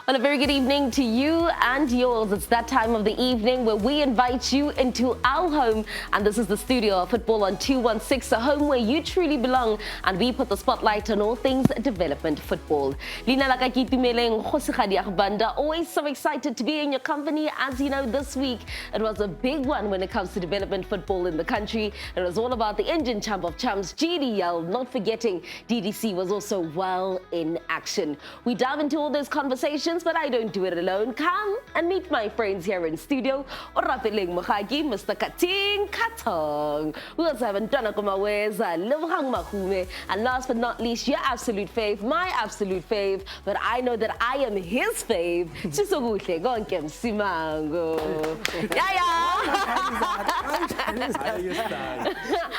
Well, a very good evening to you and yours. It's that time of the evening where we invite you into our home. And this is the studio of Football on 216, a home where you truly belong. And we put the spotlight on all things development football. Lina Lakakipimeleng, Khosigadi Akhbanda, always so excited to be in your company. As you know, this week, it was a big one when it comes to development football in the country. It was all about the Engen Champ of Champs, GDL, not forgetting DDC was also well in action. We dive into all those conversations, but I don't do it alone. Come and meet my friends here in studio. Orapeleng Mokhagi, Mr. Kating Katong. We also have Ntwana Komaweza, Lebogang Mahume, and last but not least, your absolute fave, my absolute fave, but I know that I am his fave. Chisobuhle Gonkem Simango.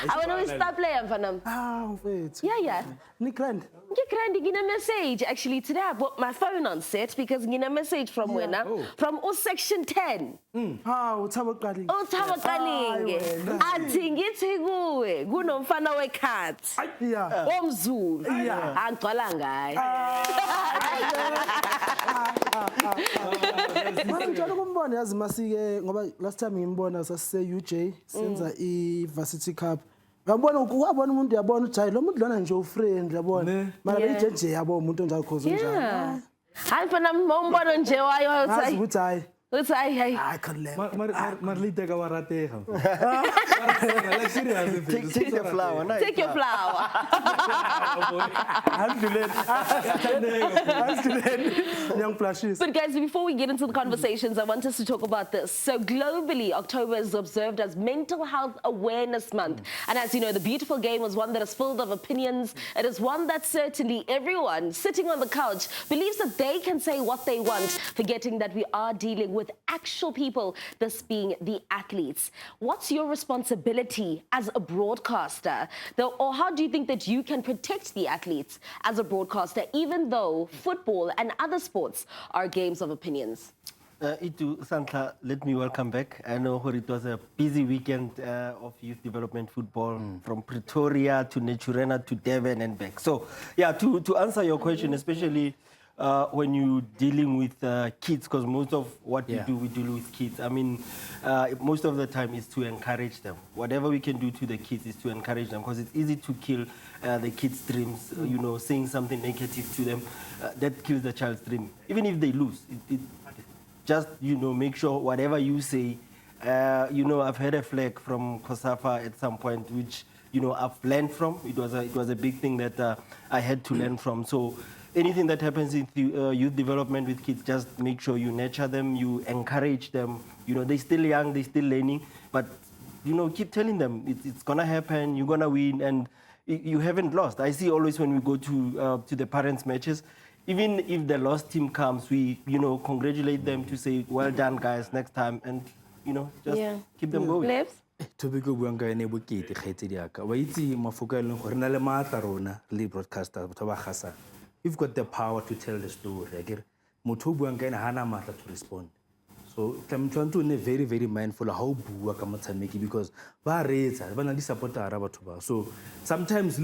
I want to start playing for them. Oh, wait. Yeah. Nick Rand. You get a message. Actually, today I brought my phone on set because you get a message from from section 10. Utabakaleng. Utabakaleng. Athi ngithi kuwe kunomfana wecat. Yeah. Omzulu. Angcwala ngaye. Manje njalo kumbona yazi masike ngoba last time ngimbona sasise UJ senza i-Varsity Cup. Ngabona wabona umuntu yabona uJay lo muntu lona nje ufriend yabona mara bejeje yabo umuntu onjalo cause unjalo hayi mfana umbona nje wayo uthi uthi hayi hey I can't let Marlita ka waratega. Take your flower. Nice. Take your flower. Young flashes. But guys, before we get into the conversations, I want us to talk about this. So globally, October is observed as Mental Health Awareness Month. And as you know, the beautiful game was one that is filled of opinions. It is one that certainly everyone sitting on the couch believes that they can say what they want, forgetting that we are dealing with actual people, this being the athletes. What's your responsibility as a broadcaster? Or how do you think that you can protect the athletes as a broadcaster, even though football and other sports are games of opinions? Itu Santla, let me welcome back. I know it was a busy weekend of youth development football from Pretoria to Naturena to Devon and back. So, yeah, to answer your question, especially when you're dealing with kids, because most of what we do, we deal with kids. I mean, most of the time is to encourage them. Whatever we can do to the kids is to encourage them, because it's easy to kill the kids' dreams, you know, saying something negative to them. That kills the child's dream. Even if they lose, just, you know, make sure whatever you say, you know, I've heard a flag from COSAFA at some point, which, you know, I've learned from. It was a big thing that I had to learn from. So anything that happens in youth development with kids, just make sure you nurture them, you encourage them. You know, they're still young, they're still learning, but, you know, keep telling them it's going to happen, you're going to win, and you haven't lost. I see always when we go to the parents' matches, even if the lost team comes, we, you know, congratulate them to say, well done, guys, next time, and, you know, just keep them going. Lives? To be good, we're going to be able to get it. Why is it Mafuka or Nalamarona, lead broadcaster, Tabahasa? You've got the power to tell the story. Mutubu and Hana Mata to respond. So I'm trying to be very, very mindful of how Buakamata make it because so sometimes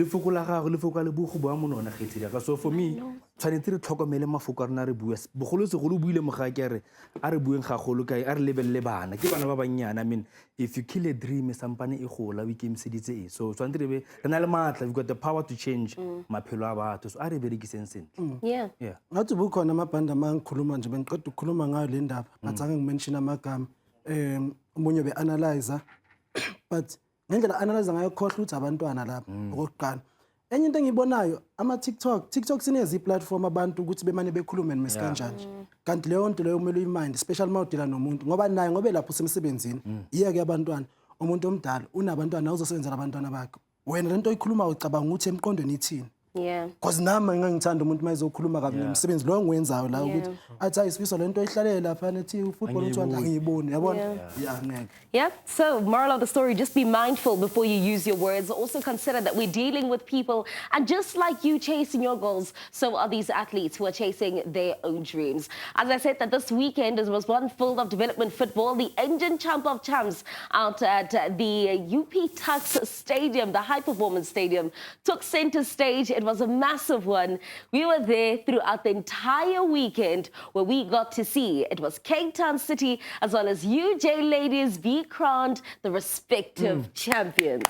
so for me, sanitary talk mele mafukarna re bua bogolo se go buile mogakere a re bueng ga golo kae a re lebelle bana ke bana ba banyana. I mean, if you kill a dream sampane e gola we came seditse e so tshwantse re na le matla, we got the power to change maphelo a batho so a re berekiseng sentle. Yeah ngathi bukhona amabhanda mangikhuluma nje bengiqeda ukukhuluma ngayo le ndaba ngathanga ngimention amagama umunye be analyzer but ngendlela analyzer ngayo khohle ukuthi abantwana lapha okokuqala. Enye into engibonayo ama TikTok sinezi platform abantu ukuthi bemane bekhulume nesikanjani kanti leyo nto leyo kumele uyimind special mawudila nomuntu ngoba naye ngobe lapho semsebenzini iyeke abantwana umuntu omdala unabantwana uzosebenzela abantwana bakhe wena lento oyikhuluma ucabanga ukuthi emqondweni ithini. Because nami ngangithanda umuntu mayizokhuluma kabi nomsebenzi lo ngiwenzayo la ukuthi athi ayisifiso lento ihlalela lapha nethi ufootball uthanda ngiyibone yabona ngeke. Yeah, so moral of the story, just be mindful before you use your words. Also consider that we're dealing with people, and just like you chasing your goals, so are these athletes who are chasing their own dreams. As I said, that this weekend was one full of development football. The Engen Champ of Champs out at the UP Tuks Stadium, the high performance stadium, took center stage It was a massive one. We were there throughout the entire weekend where we got to see it was Cape Town City as well as UJ ladies be crowned the respective champions.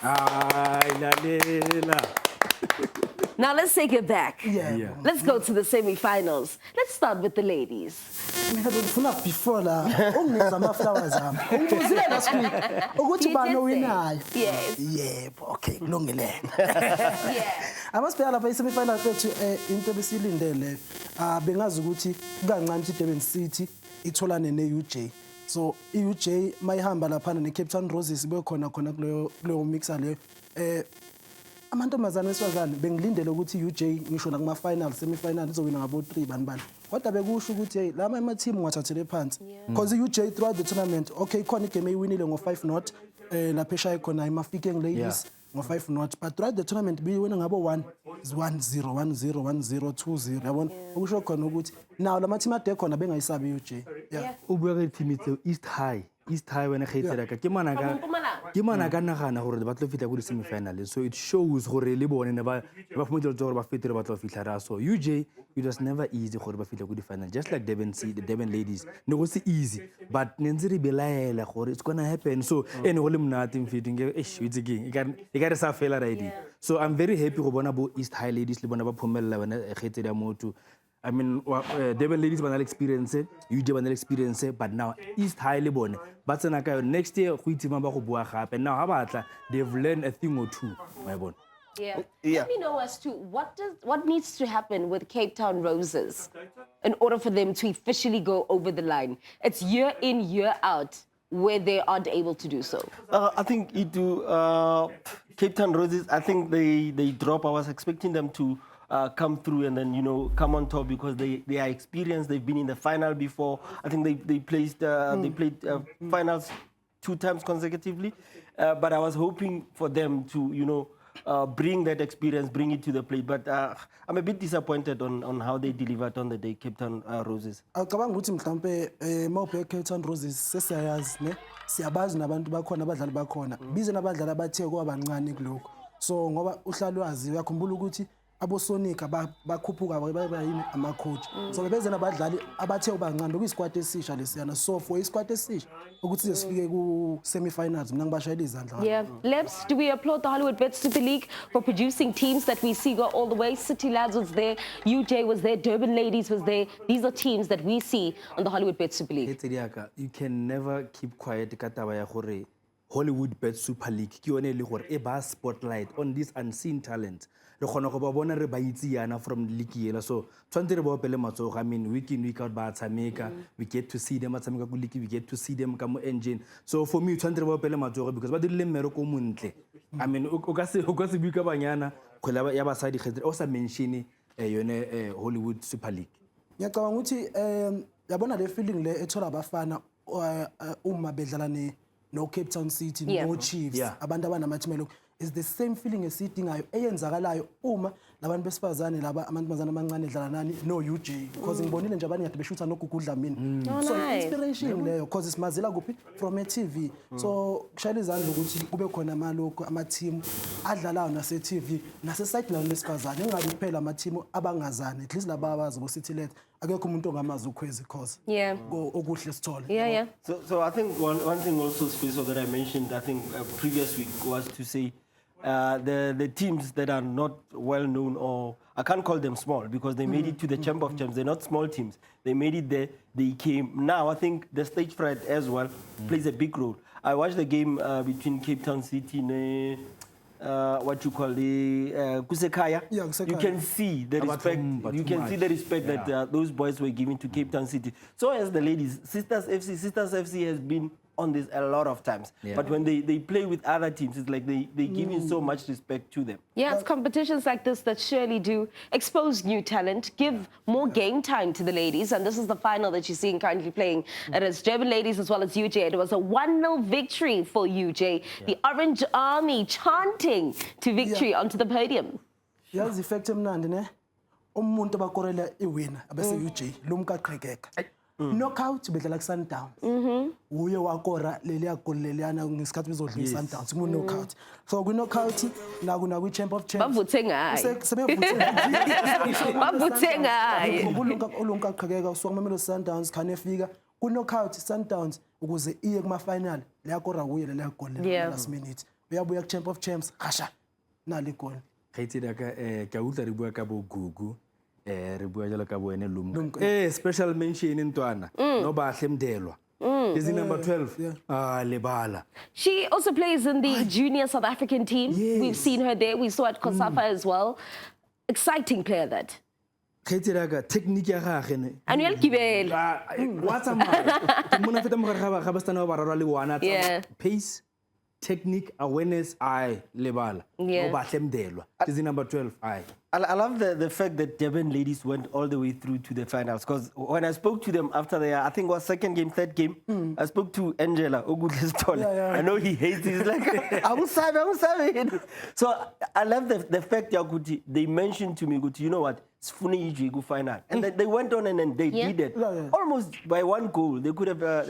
Now let's take it back. Yeah. Let's go to the semi-finals. Let's start with the ladies. Mina befuna before la ungeza ama-flowers ami ungibuzile last week ukuthi You bani did say. owinayo. Yes. Yebo, okay, kulungile. Yeah. Amasibheka lapha i-semi-final fethu into besilindele bengazi ukuthi kancane ukuthi Durban City itholane ne-UJ. So i-UJ mayihamba laphana ne-Cape Town Roses bekhona kuleyo mixer leyo amantombazane wesifazane bengilindele ukuthi i-UJ ngisho nakuma-final semi-final izowina ngabo-3 bani kodwa bekusho ukuthi hey lama ama-team ngiwathathele phansi because i-UJ throughout the tournament okay ikhona igame eyiwinile ngo-5-0 lapha eshaya khona i-Mafikeng ladies ngo-5-0 but throughout the tournament biwina ngabo 1-0 1-0 1-0 2-0 yabona okusho khona ukuthi nawo lama-team ade khona bengayisabi i-UJ o bua ka team tse East High wena khaitsela ka ke mana ka nagana gore ba tlo fitla go di semi-final so it shows gore le bone ne ba phomotse gore ba fetile ba tlo fitla ra so UJ it was never easy gore ba fitla go di final just like Durban ladies no go se easy but ne ntse re belaela gore it's gonna happen so ene go le mnate mfiti nge itse ke e ka re sa fela right so I'm very happy go bona bo East High ladies le bona ba phomella bana khaitsela ya motho I mean, Durban ladies banal experience, UJ banal experience, but now East High le bone. But next year, we team ba go bua gape. Now ha batla, they've learned a thing or two. My bone. Yeah. Let me know as to what needs to happen with Cape Town Roses in order for them to officially go over the line. It's year in, year out where they aren't able to do so. I think Cape Town Roses, I think they drop. I was expecting them to come through and then, come on top because they are experienced. They've been in the final before. I think they played finals 2 times consecutively. But I was hoping for them to, bring that experience, bring it to the plate. But I'm a bit disappointed on how they delivered on the day, Cape Town Roses. Acabanga ukuthi mhlambe mawubheka Cape Town Roses sesiyayazi ne siyabazi nabantu bakhona abadlali bakhona bize nabadlali abathe kwabancane kuloko so ngoba uhlalwazi uyakhumbula ukuthi abosonika bakhuphuka baba yini ama-coach so bebeze nabadlali abathe ubancane bekuyisquad esisha lesiyana so for isquad esisha ukuthi sifike ku-semi-finals mina ngibashayela izandla. Yeah. Lebs, do we applaud the Hollywood Bet Super League for producing teams that we see go all the way? City Lads was there, UJ was there, Durban Ladies was there. These are teams that we see on the Hollywood Bet Super League. You can never keep quiet ka taba ya gore Hollywood Bet Super League ke yone le gore e ba spotlight on this unseen talent. Re khona go ba bona re ba itse yana from league yela so tshwantse re ba opele matsogo I mean week in week out ba tshameka we get to see them tshameka ku league we get to see them ka mo Engen so for me tshwantse re ba opele matsogo because ba dirile mmereko montle I mean o ka se buka banyana khola ya basadi kgetre o sa mention yone Hollywood Super League. Ngiyacabanga ukuthi yabona le feeling le ethola abafana uma bedlala no Cape Town City no Chiefs abantu abanamathimelo is the same feeling esidingayo eyenzakalayo uma labantu besifazane laba amantombazane amancane edlala nani no UJ because ngibonile nje abanye kade beshutha nogugudla mina so inspiration leyo because simazela kuphi from a TV so kushayela izandla ukuthi kube khona amaloko ama team adlalayo nase TV nase site nayo lesifazane engabi kuphela ama team abangazane at least laba abazi bo City Let akekho umuntu ongamazi ukhwezi cause okuhle sithole. So I think one thing also special that I mentioned I think previous week was to say the teams that are not well known or I can't call them small because they made it to the Champ of Champs. They're not small teams. They made it there. They came. Now I think the stage fright as well plays a big role. I watched the game between Cape Town City and what you call the Kusekaya. You can see the respect. You can see the respect that those boys were giving to Cape Town City. So as the ladies, Sisters FC has been on this a lot of times. But when they play with other teams, it's like they give you so much respect to them. Yeah, it's competitions like this that surely do expose new talent, give more game time to the ladies. And this is the final that you're seeing currently playing. It is Durban ladies as well as UJ. It was a 1-0 victory for UJ. The Orange Army chanting to victory onto the podium. Yazi effect emnandi ne umuntu abakorela iwina abese UJ lumkaqhekeka knockout bedlala ku Sundowns uye wakora leliya goal leliyana ngesikhathi bezodlula Sundowns ku knockout so ku knockout na ku Champ of Champs Bavuthe ngaye. Bavuthe ngaye. ulunka qhekeka usuka Mamelodi Sundowns khane efika ku knockout Sundowns ukuze iye kuma final leyakora kuye leliya goal last minute uyabuya ku Champ of Champs kasha nali goal khaitsedi ka ka utla re bua ka bo Gugu re bua jalo ka bo ene Lumka special mention Ntwana no Bahle Mdelwa is in number 12 lebala. She also plays in the junior South African team. Yes. We've seen her there. We saw at Kosafa as well. Exciting player that. Khaitsedi ka technique ya gagwe ne And you'll give what's a man mona feta mo ga ba stana ba rarwa le wana pace technique awareness lebala no Bahle Mdelwa is in number 12 I love the fact that Durban ladies went all the way through to the finals because when I spoke to them after their, I think it was second game, third game, I spoke to Angela Ogudlestole. I know he hates it. He's like, I will serve it. So I love the fact Yakuti, they mentioned to me, you know what, Sfune Iji go final. And then they went on and then they did it. Almost by one goal, they could have done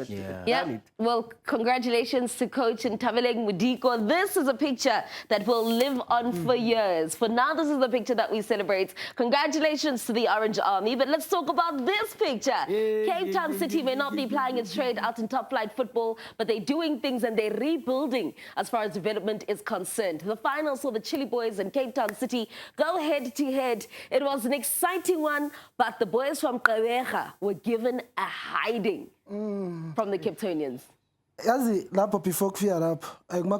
it. Well, congratulations to Coach Ntaveleng Mudiko. This is a picture that will live on for years. For now, this is the picture that we celebrate. Congratulations to the Orange Army. But let's talk about this picture. Cape Town City may not be playing its trade out in top flight football, but they're doing things and they're rebuilding as far as development is concerned. The final saw the Chili Boys and Cape Town City go head to head. It was an exciting one, but the boys from Kaweja were given a hiding from the Capetonians. Yazi lapho before kufika lapho kuma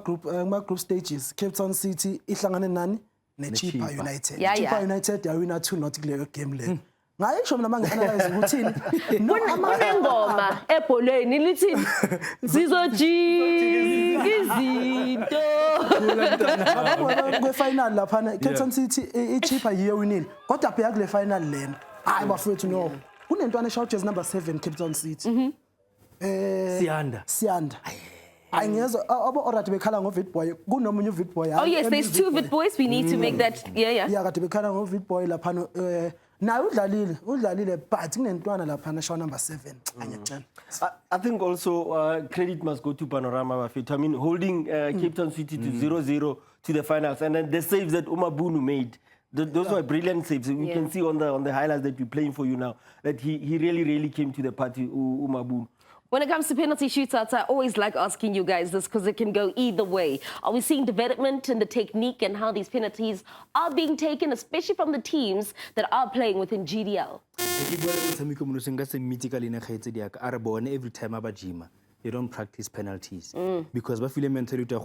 group stages Cape Town City ihlangane nani neChipa United. Chipa United yawina 2-0 kuleyo game le. Ngaye ngisho mina manje analyze ukuthini Kunengoma ebholeni lithini sizojika izinto. Kwe final lapha Cape Town City iChipa yiyo winile. Kodwa phela kule final lena. Hayi bafethu no. Kunentwana eshout jersey number 7 Cape Town City. Sianda. Ayingezwa abo already bekhala ngo Vid Boy kunomunye Vid Boy. Oh yes, there's two Vid Boys. We need to make that. Yeah, kade bekhala ngo Vid Boy lapha naye udlalile but kunentwana lapha show number 7 angiyacela. I think also credit must go to Panorama Bafethu. I mean, holding Cape Town City to 0-0 to the finals, and then the saves that Umabunu made. Those were brilliant saves. We can see on the highlights that we're playing for you now that he really came to the party, Umabunu. When it comes to penalty shootouts, I always like asking you guys this because it can go either way. Are we seeing development in the technique and how these penalties are being taken, especially from the teams that are playing within GDL? Every time abajima, they don't practice penalties because we feel mentally to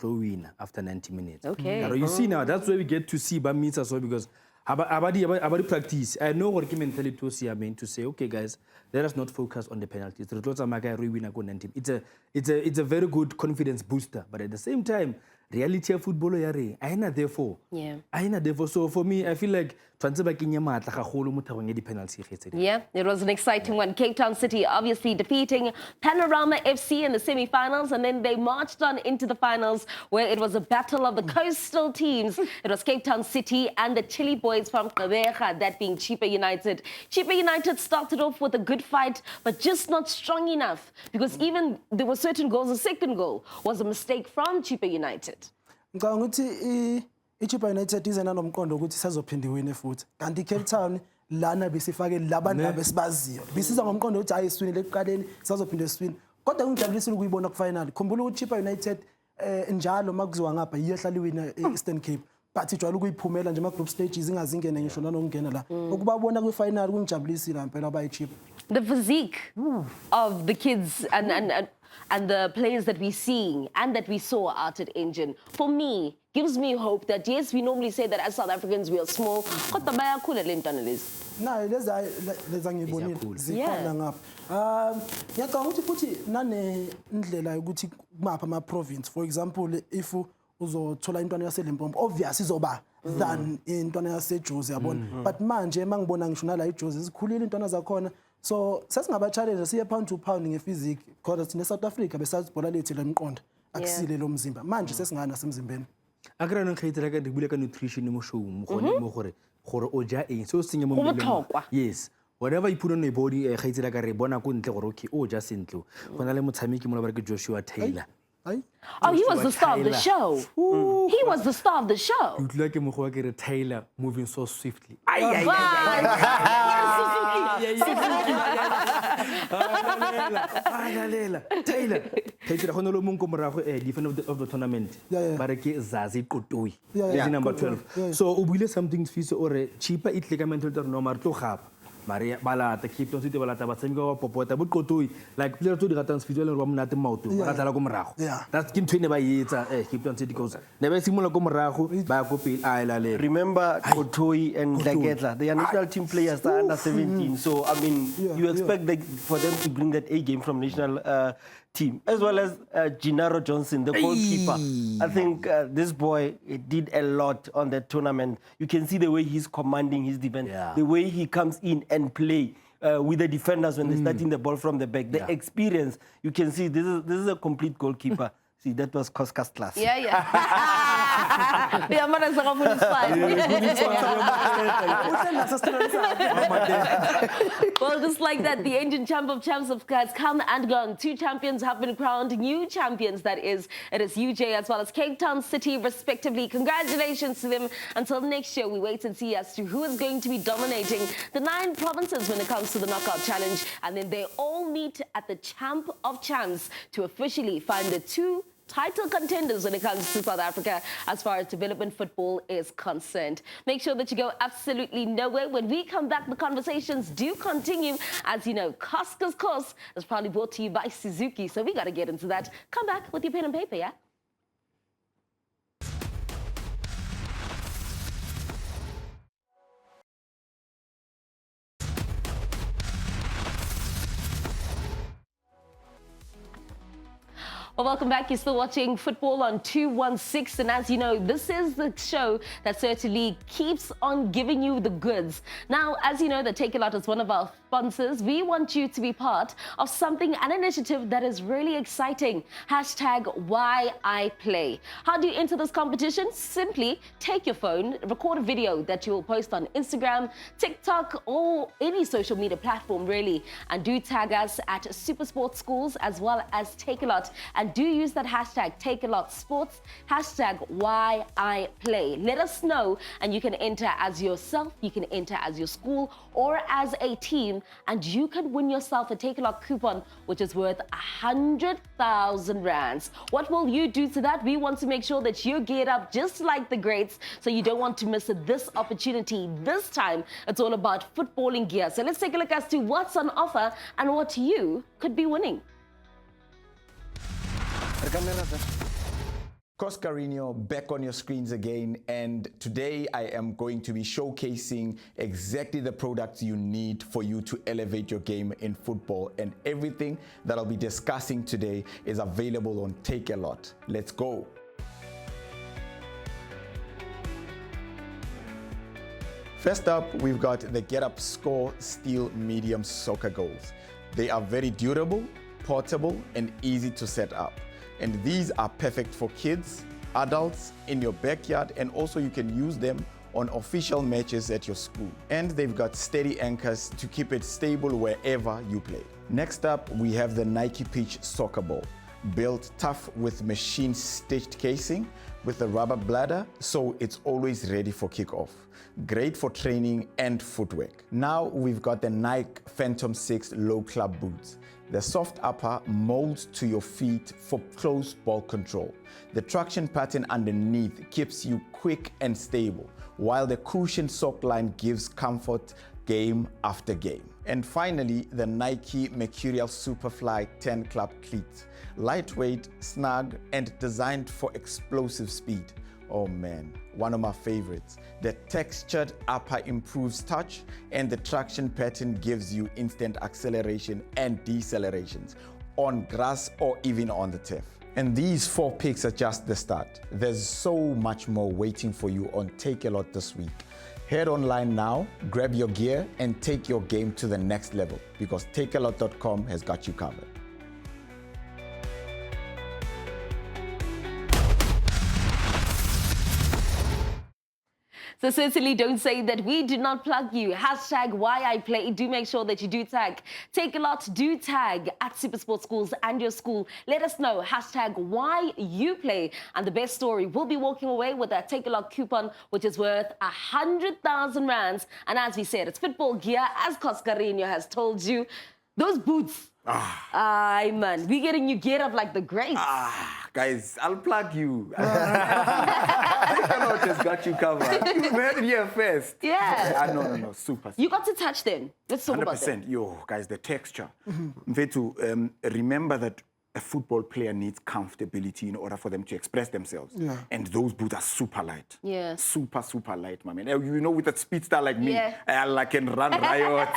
win after 90 minutes. Okay. Now, you see now, that's where we get to see Bamits as well because about practice. I know what mentality to see. I mean to say, okay, guys, let us not focus on the penalties. It's a very good confidence booster, but at the same time, reality of football I not therefore. So for me, I feel like yeah, it was an exciting one. Cape Town City obviously defeating Panorama FC in the semi-finals, and then they marched on into the finals where it was a battle of the coastal teams. It was Cape Town City and the Chili Boys from Kaweja, that being Chipa United. Chipa United started off with a good fight, but just not strong enough because even there were certain goals. The second goal was a mistake from Chipa United. Ngicabanga ukuthi iChipa United izena nomqondo ukuthi sazophinde iwine futhi. Kanti Cape Town lana besifake labantu abesibaziyo. Bisiza ngomqondo ukuthi hayi iswinile ekuqaleni sazophinde iswine. Kodwa ungijabulisile ukuyibona ku final. Khumbula ukuthi Chipa United njalo makuziwa ngapha iyehlala iwina eEastern Cape. But ijwayele ukuyiphumela nje ama group stages ingazingene ngisho nanokungena la. Ukubabona kwi final kungijabulisile impela abayiChipa. The physique of the kids and the players that we're seeing and that we saw out at Engen, for me, gives me hope that, yes, we normally say that as South Africans we are small, but the bayakhula le ntwana lezi. No, leza ngibonile zikhona ngapha. Ngiyacabanga ukuthi futhi nane indlela ukuthi kumapha ama province. For example, if uzothola intwana yaseLimpopo, obviously izoba than intwana yaseJozi yabona. But manje mangibona ngisho nala iJozi zikhulile intwana zakhona. So sesingaba challenge siye pound to pound ngephysique because thina South Africa besazi ibhola lethu lemqondo akusile lo mzimba manje sesingana semzimbeni akira no khayitela ka dibule ka nutrition mo show mo gone mo gore o ja eng so senye mo mmeleng yes whatever you put on your body kgaitsedi ka re bona ko ntle gore okay o ja sentle go na le motshameki mo le ke Joshua Taylor. Oh, he was the star of the show. He was the star of the show. Ke utlwa ke mogwa ke re Taylor moving so swiftly. Taylor go no lo mong ko morago defender of the tournament ba re ke Zazi Qotoi number 12. So o buile something fise ore cheaper it like mental no mar tlo gapa Maria balata keep on balata ba tshameka wa popota bo Qotoi like player to di ratang sfitse le ba monate maoto ba tla go morago that's ke ntwene ba yetsa keep on city goes ne ba simola go morago ba go pele a ela le. Remember Qotoi and Daketla, they are national team players, they are under 17. So I mean, you expect for them to bring that A game from national team, as well as Gennaro Johnson, the goalkeeper. I think this boy did a lot on that tournament. You can see the way he's commanding his defense, the way he comes in and play with the defenders when they're starting the ball from the back. The experience, you can see this is a complete goalkeeper. See, that was Cosca's class. Yeah. Yeah, man, well, just like that, the Engen Champ of Champs has come and gone. 2 champions have been crowned, new champions, that is. It is UJ as well as Cape Town City, respectively. Congratulations to them. Until next year, we wait and see as to who is going to be dominating the 9 provinces when it comes to the Knockout Challenge. And then they all meet at the Champ of Champs to officially find the 2 title contenders when it comes to South Africa as far as development football is concerned. Make sure that you go absolutely nowhere. When we come back, the conversations do continue. As you know, Cosca's course is probably brought to you by Suzuki, so we got to get into that. Come back with your pen and paper, yeah? Well, welcome back. You're still watching Football on 216. And as you know, this is the show that certainly keeps on giving you the goods. Now, as you know, the Takealot is one of our sponsors. We want you to be part of something, an initiative that is really exciting. #WhyIPlay. How do you enter this competition? Simply take your phone, record a video that you will post on Instagram, TikTok, or any social media platform, really. And do tag us at SuperSport Schools as well as Takealot. And do use that hashtag #TakeALotSports, #WhyIPlay. Let us know, and you can enter as yourself, you can enter as your school, or as a team, and you can win yourself a Takealot coupon, which is worth 100,000 rands. What will you do to that? We want to make sure that you're geared up just like the greats, so you don't want to miss this opportunity. This time, it's all about footballing gear. So let's take a look as to what's on offer and what you could be winning. Coscarino back on your screens again, and today I am going to be showcasing exactly the products you need for you to elevate your game in football, and everything that I'll be discussing today is available on Takealot. Let's go. First up, we've got the Get Up Score Steel Medium Soccer Goals. They are very durable, portable, and easy to set up. And these are perfect for kids, adults, in your backyard, and also you can use them on official matches at your school. And they've got steady anchors to keep it stable wherever you play. Next up, we have the Nike Peach Soccer Ball. Built tough with machine-stitched casing with a rubber bladder, so it's always ready for kickoff. Great for training and footwork. Now we've got the Nike Phantom 6 Low Club Boots. The soft upper molds to your feet for close ball control. The traction pattern underneath keeps you quick and stable, while the cushioned sock line gives comfort game after game. And finally, the Nike Mercurial Superfly 10 Club Cleats. Lightweight, snug, and designed for explosive speed. Oh man, one of my favorites. The textured upper improves touch, and the traction pattern gives you instant acceleration and decelerations on grass or even on the turf. And these 4 picks are just the start. There's so much more waiting for you on Takealot this week. Head online now, grab your gear, and take your game to the next level, because Takealot.com has got you covered. So certainly don't say that we did not plug you. Hashtag why I play. Do make sure that you do tag. Takealot, do tag at SuperSport schools and your school. Let us know. Hashtag why you play. And the best story, we'll be walking away with that Takealot coupon, which is worth 100,000 rands. And as we said, it's football gear, as Coscarino has told you. Those boots. Aye, man. We're getting you geared up like the greats. Guys, I'll plug you. Takealot just got you covered. You heard it here first. Yeah. No. Super. You got to touch them. Let's talk about them. 100%. Yo, guys, the texture. Mfethu, remember that a football player needs comfortability in order for them to express themselves. Yeah. And those boots are super light. Yeah. Super, super light, my man. You know, with a speedster like me, Yeah. I can run riot.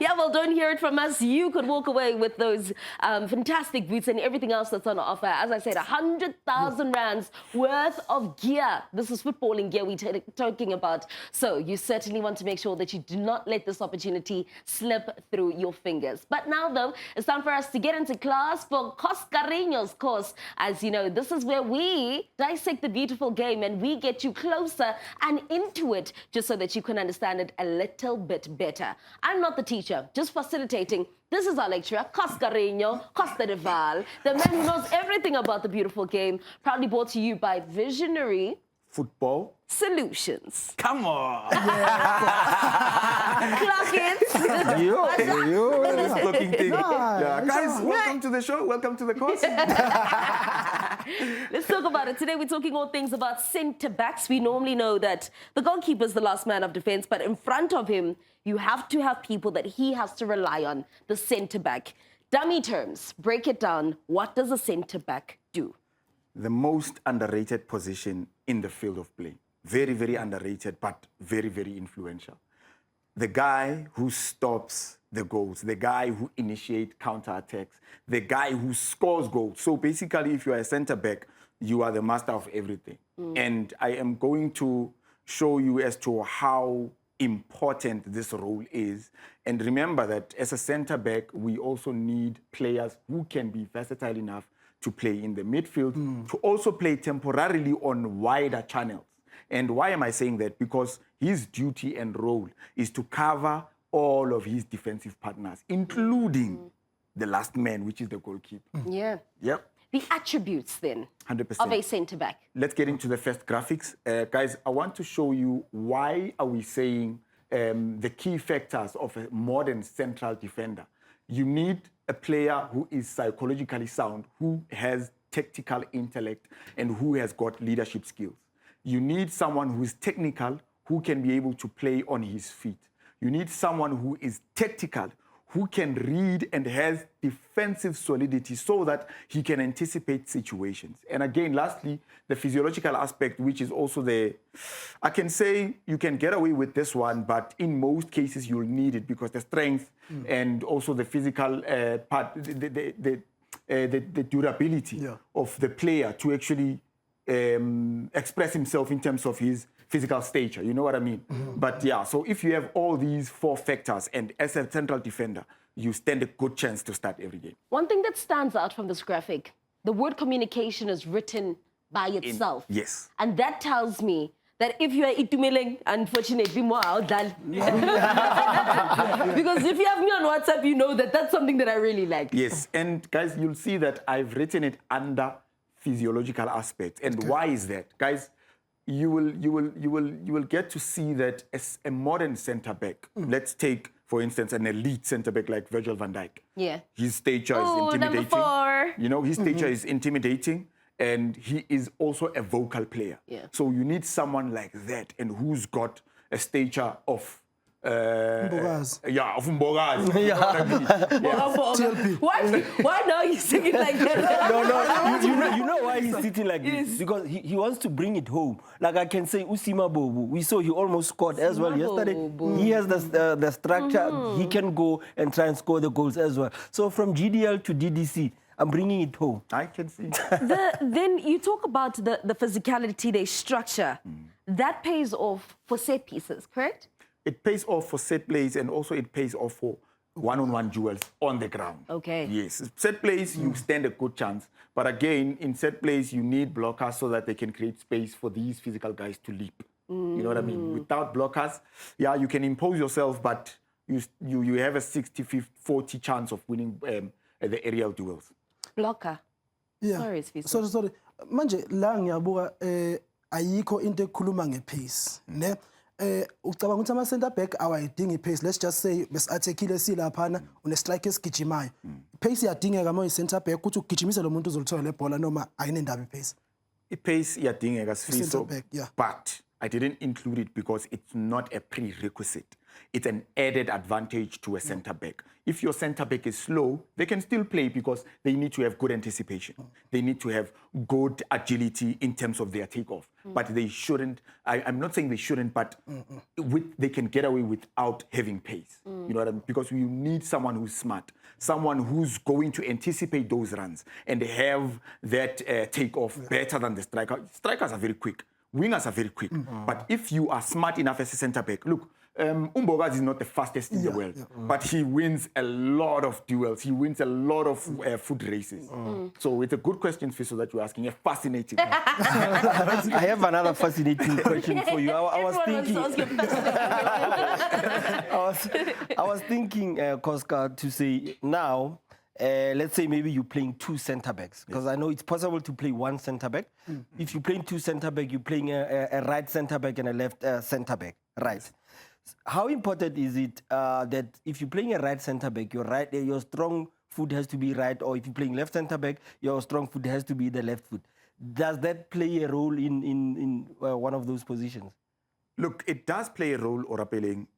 Yeah, well, don't hear it from us. You could walk away with those fantastic boots and everything else that's on offer. As I said, 100,000 rands worth of gear. This is footballing gear we're talking about. So you certainly want to make sure that you do not let this opportunity slip through your fingers. But now, though, it's time for us to get into class for Coscarino's course. As you know, this is where we dissect the beautiful game and we get you closer and into it just so that you can understand it a little bit better. I'm not the teacher, just facilitating. This is our lecturer, Coscarino Costa de Val, the man who knows everything about the beautiful game, proudly brought to you by Visionary Football. Solutions. Come on. Clock it. This looking thing. Yeah. Guys, Nice. welcome to the show. Welcome to the course. Let's talk about it. Today we're talking all things about centre-backs. We normally know that the goalkeeper is the last man of defence, but in front of him, you have to have people that he has to rely on, the centre-back. Dummy terms, break it down. What does a centre-back do? The most underrated position in the field of play. Very, very underrated, but very, very influential. The guy who stops the goals, the guy who initiates counterattacks, the guy who scores goals. So basically, if you are a centre-back, you are the master of everything. And I am going to show you as to how important this role is. And remember that as a centre-back, we also need players who can be versatile enough to play in the midfield, to also play temporarily on wider channels. And why am I saying that? Because his duty and role is to cover all of his defensive partners, including the last man, which is the goalkeeper. Yeah. Yep, The attributes, then, 100%. of a centre-back. Let's get into the first graphics. Guys, I want to show you why are we saying the key factors of a modern central defender. You need a player who is psychologically sound, who has tactical intellect, and who has got leadership skills. You need someone who is technical, who can be able to play on his feet. You need someone who is tactical, who can read and has defensive solidity so that he can anticipate situations. And again, lastly, the physiological aspect, which is also I can say you can get away with this one, but in most cases you'll need it because the strength and also the physical part, the durability of the player to actually express himself in terms of his physical stature, you know what I mean? But yeah, so if you have all these four factors and as a central defender, you stand a good chance to start every game. One thing that stands out from this graphic, the word communication is written by itself. Yes. And that tells me that if you are itumeleng, unfortunately, more out than because if you have me on WhatsApp, you know that that's something that I really like. Yes, and guys, you'll see that I've written it under physiological aspects. And why is that? Guys, you will get to see that as a modern centre back. Let's take, for instance, an elite centre back like Virgil van Dijk. Yeah. His stature is intimidating. Number 4. You know, his stature is intimidating, and he is also a vocal player. Yeah. So you need someone like that, and who's got a stature of Mbogazi. Yeah, of Mbogazi. You know what I mean? Yeah. Why now you singing like that? No. You know why he's sitting like this? Because he wants to bring it home. Like I can say, Usima Bobu. We saw he almost scored as well yesterday. Bobu. He has the structure. He can go and try and score the goals as well. So from GDL to DDC, I'm bringing it home. I can see. Then you talk about the physicality, the structure. That pays off for set pieces, correct? It pays off for set plays and also it pays off for one-on-one duels on the ground. Okay. Yes. Set plays, you stand a good chance. But again, in set plays, you need blockers so that they can create space for these physical guys to leap. You know what I mean? Without blockers, yeah, you can impose yourself, but you have a 60-40 chance of winning the aerial duels. Blocker. Yeah. Sorry, Sfiso. Sorry. Manje la ngiyabuka ayikho into ekhuluma ngepace, ne? Ucabanga ukuthi ama center back awayidingi pace. Let's just say besiathekile silaphana une strike esigijimayo. Pace iyadingeka uma center back ukuthi ugijimise lo muntu uzolithola le bhola noma ayinendaba ipace. Ipace iyadingeka Sfiso, Center back, yeah. but I didn't include it because it's not a prerequisite. It's an added advantage to a center back. If your center back is slow, they can still play because they need to have good anticipation. They need to have good agility in terms of their takeoff. But they shouldn't, I'm not saying they shouldn't, but they can get away without having pace. You know what I mean? Because you need someone who's smart, someone who's going to anticipate those runs and have that takeoff better than the striker. Strikers are very quick. Wingers are very quick. But if you are smart enough as a center back, look, Umbogazi is not the fastest in the world, but he wins a lot of duels. He wins a lot of foot races. So it's a good question, Fiso, that you're asking. A fascinating one. I have another fascinating question for you. I was thinking, Koska, to say now, let's say maybe you're playing two center backs, because I know it's possible to play one center back. If you're playing two center back, you're playing a right center back and a left center back, right? How important is it that if you're playing a right center back, your strong foot has to be right, or if you're playing left center back, your strong foot has to be the left foot? Does that play a role in one of those positions? Look, it does play a role, Orapeling,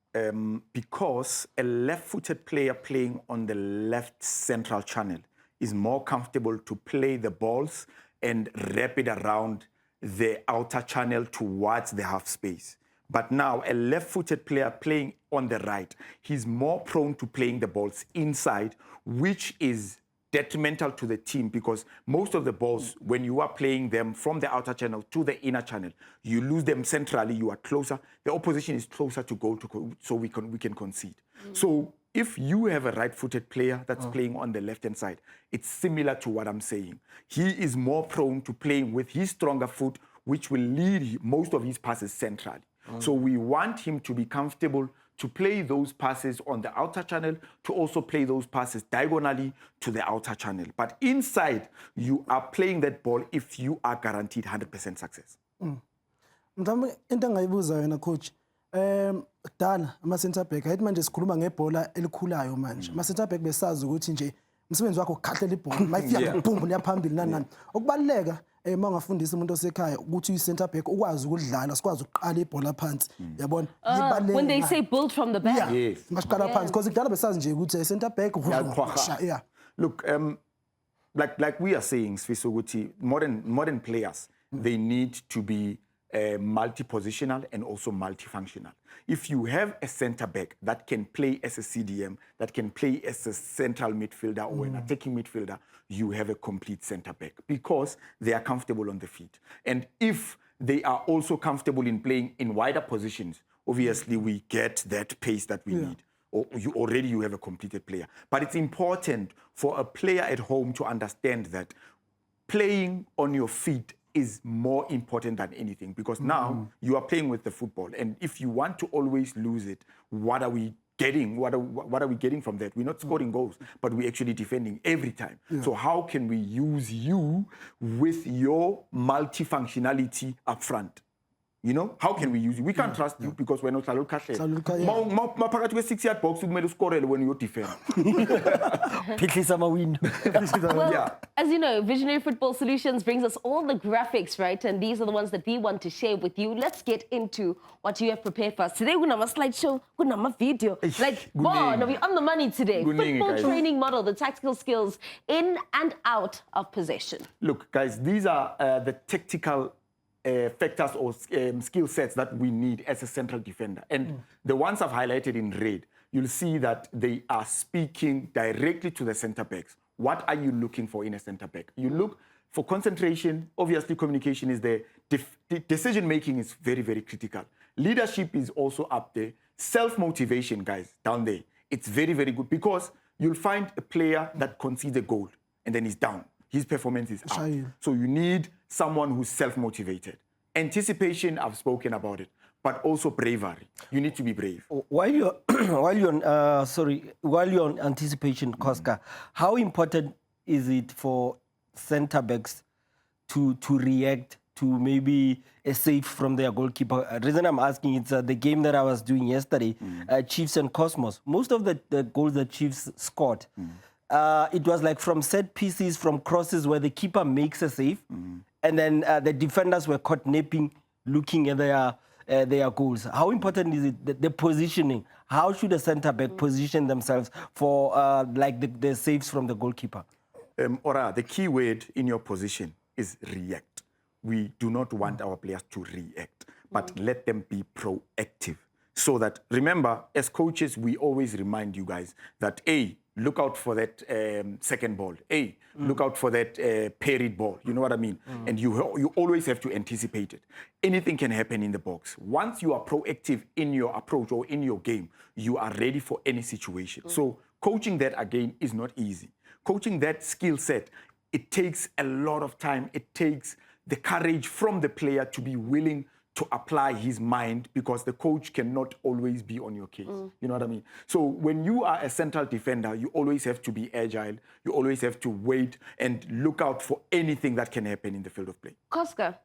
because a left-footed player playing on the left central channel is more comfortable to play the balls and wrap it around the outer channel towards the half space. But now, a left-footed player playing on the right, he's more prone to playing the balls inside, which is detrimental to the team because most of the balls, when you are playing them from the outer channel to the inner channel, you lose them centrally, you are closer. The opposition is closer to goal, so we can concede. So if you have a right-footed player that's playing on the left-hand side, it's similar to what I'm saying. He is more prone to playing with his stronger foot, which will lead most of his passes centrally. So we want him to be comfortable to play those passes on the outer channel, to also play those passes diagonally to the outer channel. But inside, you are playing that ball if you are guaranteed 100% success. Mhlawumbe into engayibuza yona coach, kudala ama center back ayithi manje sikhuluma ngebhola elikhulayo manje. Ama center back besazi ukuthi nje umsebenzi wakho ukhahlela ibhola, mayifika boom liya phambili nani. Okubaleka mangafundisa umuntu osekhaya ukuthi uyi-center back ukwazi ukudlala sikwazi ukuqala ibhola phansi yabona when they say build from the back, yes masiqala phansi because kudala besazi nje ukuthi center back yeah. Look, like we are saying, Sfiso, ukuthi modern players, they need to be multi-positional and also multifunctional. If you have a center back that can play as a CDM, that can play as a central midfielder or an attacking midfielder, you have a complete center back because they are comfortable on the feet. And if they are also comfortable in playing in wider positions, obviously we get that pace that we need. Or you have a completed player. But it's important for a player at home to understand that playing on your feet is more important than anything because now you are playing with the football. And if you want to always lose it, what are we getting? What are we getting from that? We're not scoring goals, but we're actually defending every time. So how can we use you with your multifunctionality up front? You know, how can we use you? We can't trust you because we're not Takealot. Maphakathi kwe-6-yard box kumele uskorele when you defend. Well, as you know, Visionary Football Solutions brings us all the graphics, right? And these are the ones that we want to share with you. Let's get into what you have prepared for us. Today, we're going to have a slideshow, we're going to have a video. Like, wow, no, we're on the money today. Football training model, the tactical skills in and out of possession. Look, guys, these are the tactical factors or skill sets that we need as a central defender. And the ones I've highlighted in red, you'll see that they are speaking directly to the center backs. What are you looking for in a center back? You look for concentration. Obviously, communication is there. Decision-making is very, very critical. Leadership is also up there. Self-motivation, guys, down there. It's very, very good because you'll find a player that concedes a goal and then he's down. His performance is out. So you need someone who's self-motivated. Anticipation, I've spoken about it. but also bravery. You need to be brave. While you're while you're on anticipation, Koska, how important is it for centre backs to react to maybe a save from their goalkeeper? The reason I'm asking, it's the game that I was doing yesterday, Chiefs and Cosmos. Most of the goals that Chiefs scored, it was like from set pieces, from crosses where the keeper makes a save, and then the defenders were caught napping, looking at their goals. How important is it, the positioning? How should a centre-back position themselves for like the saves from the goalkeeper? Ora, the key word in your position is react. We do not want our players to react, but let them be proactive. So that, remember, as coaches, we always remind you guys that, A, look out for that second ball. A, look out for that parried ball. You know what I mean? And you always have to anticipate it. Anything can happen in the box. Once you are proactive in your approach or in your game, you are ready for any situation. So coaching that, again, is not easy. Coaching that skill set, it takes a lot of time. It takes the courage from the player to be willing to apply his mind, because the coach cannot always be on your case. You know what I mean? So when you are a central defender, you always have to be agile. You always have to wait and look out for anything that can happen in the field of play. Koska,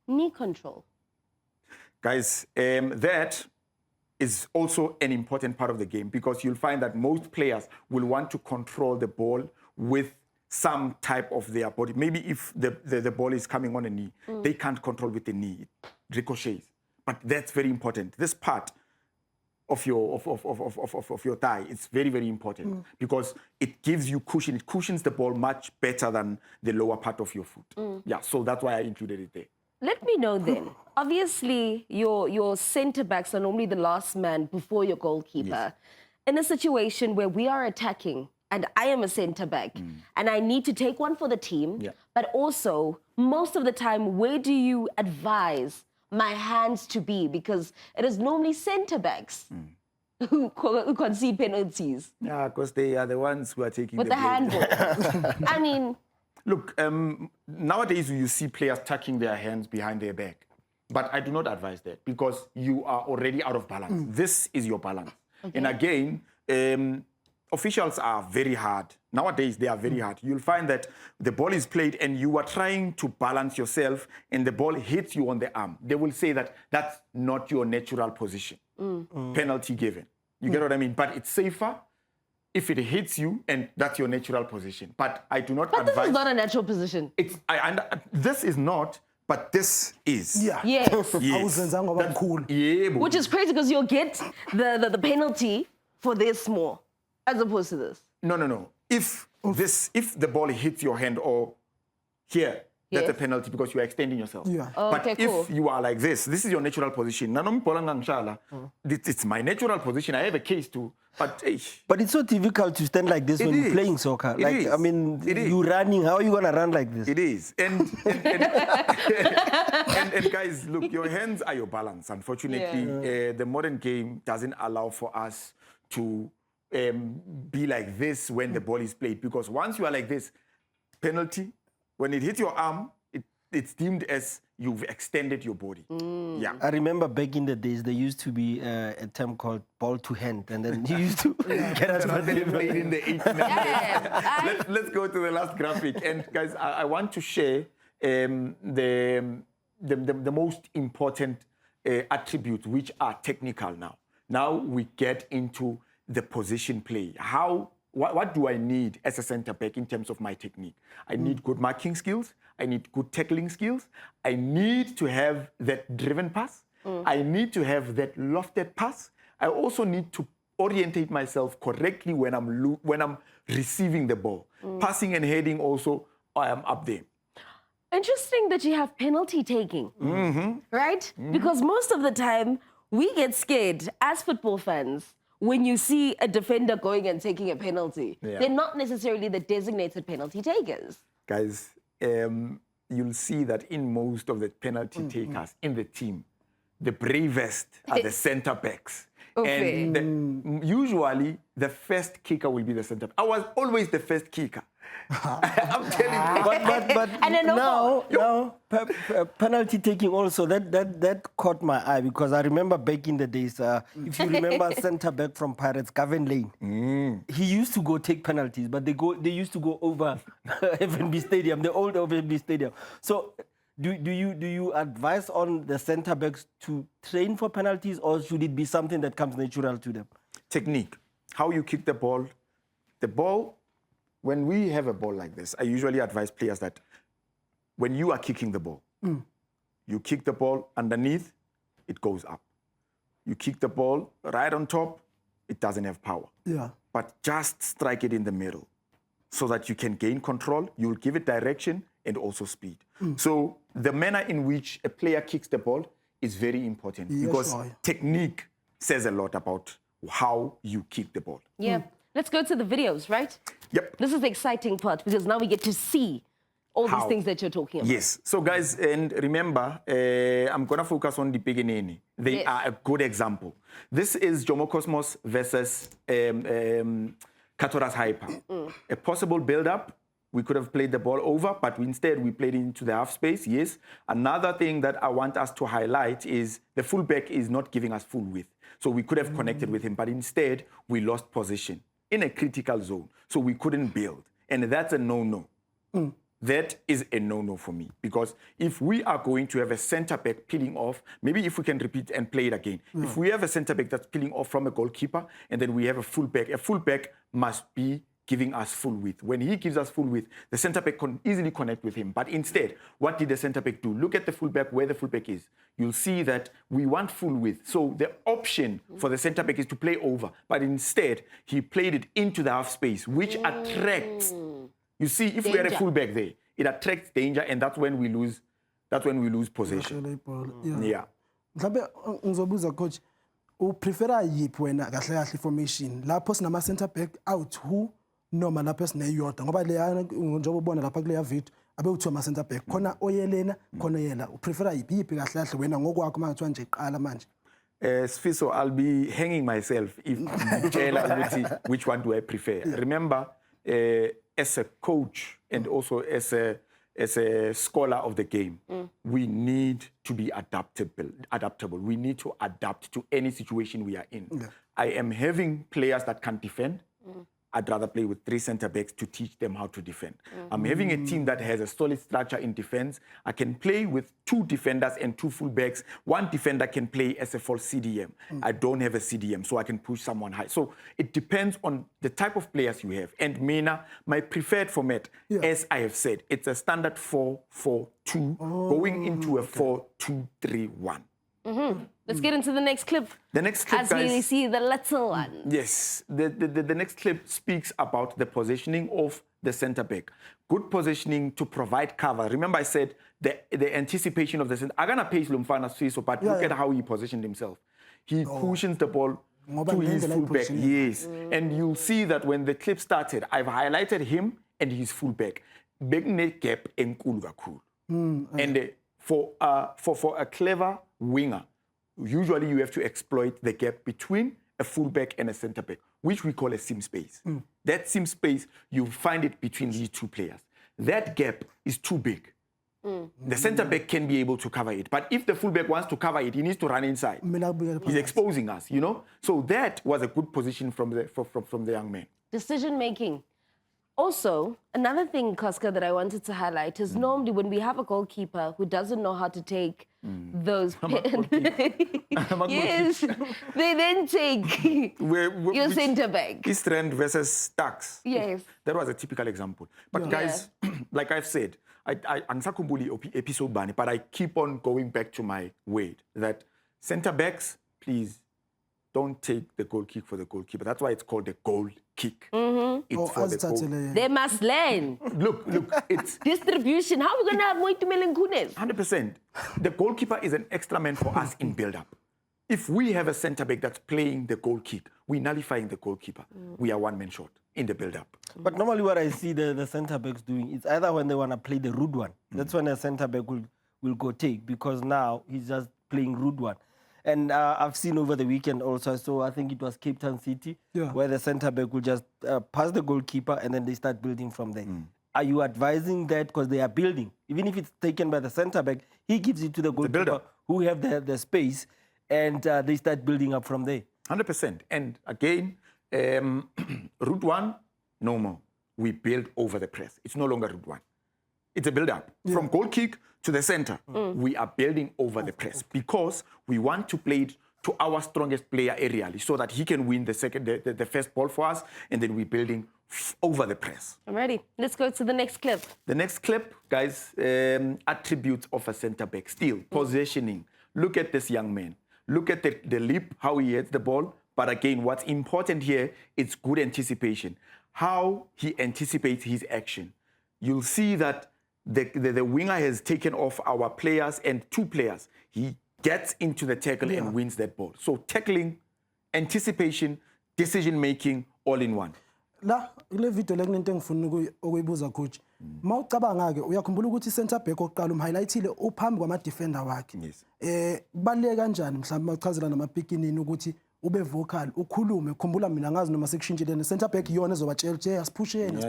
knee control. Guys, that is also an important part of the game, because you'll find that most players will want to control the ball with some type of their body. Maybe if the ball is coming on a knee, they can't control with the knee. It ricochets. But that's very important. This part of your thigh, it's very, very important, because it gives you cushion. It cushions the ball much better than the lower part of your foot. Yeah, so that's why I included it there. Let me know then. Obviously, your centre backs are normally the last man before your goalkeeper. Yes. In a situation where we are attacking, and I am a centre back, and I need to take one for the team, but also, most of the time, where do you advise my hands to be? Because it is normally centre backs who concede penalties. Yeah, because they are the ones who are taking With the the blame. handball. I mean... Look, nowadays you see players tucking their hands behind their back. But I do not advise that, because you are already out of balance. This is your balance. Okay. And again, officials are very hard. Nowadays, they are very hard. You'll find that the ball is played and you are trying to balance yourself and the ball hits you on the arm. They will say that that's not your natural position. Penalty given. You get what I mean? But it's safer if it hits you and that's your natural position. But I do not advise... But this is not a natural position. This is not, but this is. Yeah. Yes. Cool. Yeah, Which is crazy, because you'll get the penalty for this more, as opposed to this. No. If the ball hits your hand or here, that's a penalty, because you are extending yourself. Yeah. Oh, but okay, cool. if you are like this is your natural position. It's my natural position. I have a case too. But it's so difficult to stand like this when you're playing soccer. I mean, you're running. How are you going to run like this? It is. And guys, look, your hands are your balance. Unfortunately, the modern game doesn't allow for us to be like this when the ball is played. Because once you are like this, penalty, when it hits your arm, it's deemed as you've extended your body. Yeah. I remember back in the days, there used to be a term called ball to hand, and then you used to get us played in the 80s. Let's go to the last graphic. And guys, I want to share the most important attributes, which are technical now. Now we get into the position play. What do I need as a centre back in terms of my technique? I need good marking skills. I need good tackling skills. I need to have that driven pass. I need to have that lofted pass. I also need to orientate myself correctly when I'm receiving the ball. Passing and heading also, I am up there. Interesting that you have penalty taking, right? Because most of the time, we get scared as football fans when you see a defender going and taking a penalty. They're not necessarily the designated penalty takers. Guys, you'll see that in most of the penalty takers in the team, the bravest are the centre backs. Okay. And usually the first kicker will be the center. I was always the first kicker. I'm telling you. But And then now penalty taking also that caught my eye because I remember back in the days, if you remember centre back from Pirates, Gavin Lane, he used to go take penalties, but they used to go over FNB Stadium, the old FNB Stadium. So do you advise on the centre backs to train for penalties, or should it be something that comes natural to them? Technique, how you kick the ball. The ball, when we have a ball like this, I usually advise players that when you are kicking the ball, you kick the ball underneath, it goes up. You kick the ball right on top, it doesn't have power. Yeah. But just strike it in the middle so that you can gain control, you'll give it direction and also speed. So the manner in which a player kicks the ball is very important because technique says a lot about how you kick the ball. Yeah. Let's go to the videos, right? Yep. This is the exciting part because now we get to see all these things that you're talking about. Yes. So guys, and remember, I'm going to focus on the beginning. They are a good example. This is Jomo Cosmos versus Katora's Hyper. A possible build-up. We could have played the ball over, but instead we played into the half space, yes. Another thing that I want us to highlight is the fullback is not giving us full width. So we could have connected with him, but instead we lost position in a critical zone. So we couldn't build. And that's a no-no. That is a no-no for me. Because if we are going to have a centre-back peeling off, maybe if we can repeat and play it again. If we have a centre-back that's peeling off from a goalkeeper, and then we have a fullback must be giving us full width. When he gives us full width, the centre-back can easily connect with him. But instead, what did the centre-back do? Look at the fullback, where the fullback is. You'll see that we want full width. So the option for the centre-back is to play over. But instead, he played it into the half space, which attracts. You see, if we had a fullback there, it attracts danger, and that's when we lose. That's when we lose possession. Yeah. Mhlawumbe ngizobuza coach, uprefera yiphi wena kahle kahle formation lapho sinama center back out who noma lapho esineyodwa ngoba leya njengoba ubona lapha kuleya video abe uthiwa ama center back khona oyelena khona yena uprefera yiphi kahle kahle wena ngokwakho mangathiwa nje iqala manje. Sfiso, I'll be hanging myself if which one do I prefer. Remember, as a coach and also as a scholar of the game, we need to be adaptable. We need to adapt to any situation we are in. Yeah. I am having players that can defend. I'd rather play with 3 center-backs to teach them how to defend. I'm having a team that has a solid structure in defense. I can play with 2 defenders and 2 fullbacks. 1 defender can play as a false CDM. I don't have a CDM, so I can push someone high. So it depends on the type of players you have. And Mena, my preferred format, as I have said, it's a standard 4-4-2 going into a 4-2-3-1. Let's get into the next clip. The next clip, as guys, we see the little one. Yes, the next clip speaks about the positioning of the centre-back. Good positioning to provide cover. Remember I said the anticipation of the centre. I'm going to pace Lumfana Swiso, but look at how he positioned himself. He pushes the ball to his fullback. Yes, and you'll see that when the clip started, I've highlighted him and his fullback. Big net gap enkulu kakhulu. And for a clever winger, usually you have to exploit the gap between a fullback and a centre-back, which we call a seam space. That seam space, you find it between these 2 players. That gap is too big. The centre-back can be able to cover it. But if the fullback wants to cover it, he needs to run inside. He's exposing us, you know? So that was a good position from the young man. Decision-making. Also, another thing, Koska, that I wanted to highlight is normally when we have a goalkeeper who doesn't know how to take those... Yes, they then take your centre-back. East-Rand versus Stax. Yes. That was a typical example. But guys, like I've said, episode bani, but I keep on going back to my word that centre-backs, please, don't take the goal kick for the goalkeeper. That's why it's called the goal kick. It's for the goal. They must learn. Look, it's... Distribution. How are we going to have Moitumel Kunes? 100%. The goalkeeper is an extra man for us in build-up. If we have a centre-back that's playing the goal kick, we're nullifying the goalkeeper. We are one man short in the build-up. But normally what I see the centre-backs doing, it's either when they want to play the rude one. That's when a centre-back will go take, because now he's just playing rude one. And I've seen over the weekend also, so I think it was Cape Town City, Yeah. where the centre back will just pass the goalkeeper and then they start building from there. Are you advising that because they are building? Even if it's taken by the centre back, he gives it to the goalkeeper builder. who have the space and they start building up from there. 100%. And again, route one, no more. We build over the press. It's no longer route one. It's a build-up. From goal kick to the center, we are building over the press because we want to play it to our strongest player aerially so that he can win the first ball for us, and then we're building over the press. I'm ready. Let's go to the next clip. The next clip, guys, attributes of a center back. Still, positioning. Look at this young man. Look at the leap, how he hits the ball. But again, what's important here is good anticipation. How he anticipates his action. You'll see that the winger has taken off our players and two players. He gets into the tackle and wins that ball. So tackling, anticipation, decision-making, all in one. La ile video le kunento engifuna ukuyibuza coach. Mawucabanga ke uyakhumbula ukuthi center back oqala umhighlightile uphambi kwama defender wakhe. Yes. Kubaleke kanjani mhlawumbe mawuchazela namapikinini ukuthi ube vocal ukhulume khumbula mina ngazi noma sekushintshile center back iyona ezobatshela je asiphusheni.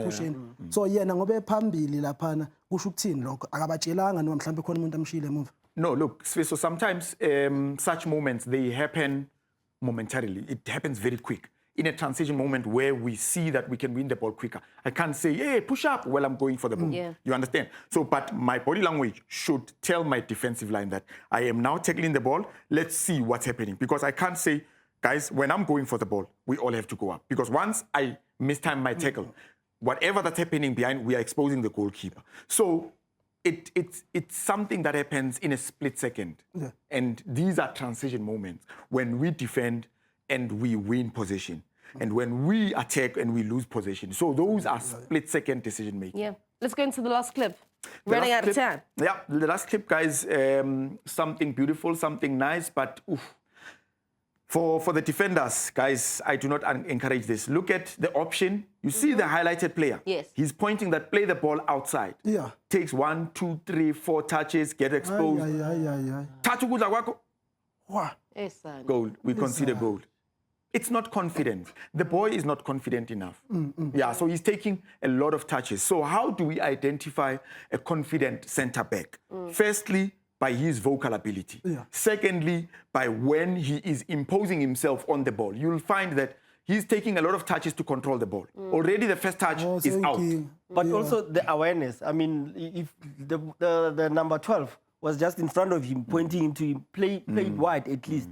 So yena ngoba ephambili laphana kusho ukuthini lokho akabatshelanga noma mhlawumbe khona umuntu amshile emuva. No, look, so sometimes such moments, they happen momentarily. It happens very quick. In a transition moment where we see that we can win the ball quicker. I can't say, hey, push up while I'm going for the ball. Yeah. You understand? So, but my body language should tell my defensive line that I am now tackling the ball. Let's see what's happening. Because I can't say, guys, when I'm going for the ball, we all have to go up. Because once I mistime my tackle, whatever that's happening behind, we are exposing the goalkeeper. So it's something that happens in a split second. Yeah. And these are transition moments when we defend and we win possession. And when we attack and we lose possession. So those are split-second decision-making. Yeah. Let's go into the last clip. The Running last out of clip- time. Yeah, the last clip, guys, something beautiful, something nice, but oof. For the defenders, guys, I do not encourage this. Look at the option. You see the highlighted player. Yes. He's pointing that play the ball outside. Yeah. Takes 1, 2, 3, 4 touches, get exposed. Ay. Touch ukudla kwakho, Wow. Yes, son. goal. We consider goal. It's not confident. The boy is not confident enough. Yeah, so he's taking a lot of touches. So how do we identify a confident center back? Firstly, by his vocal ability. Yeah. Secondly, by when he is imposing himself on the ball. You'll find that he's taking a lot of touches to control the ball. Already the first touch is out. But also the awareness. I mean, if the number 12 was just in front of him, pointing him to him, played wide at least.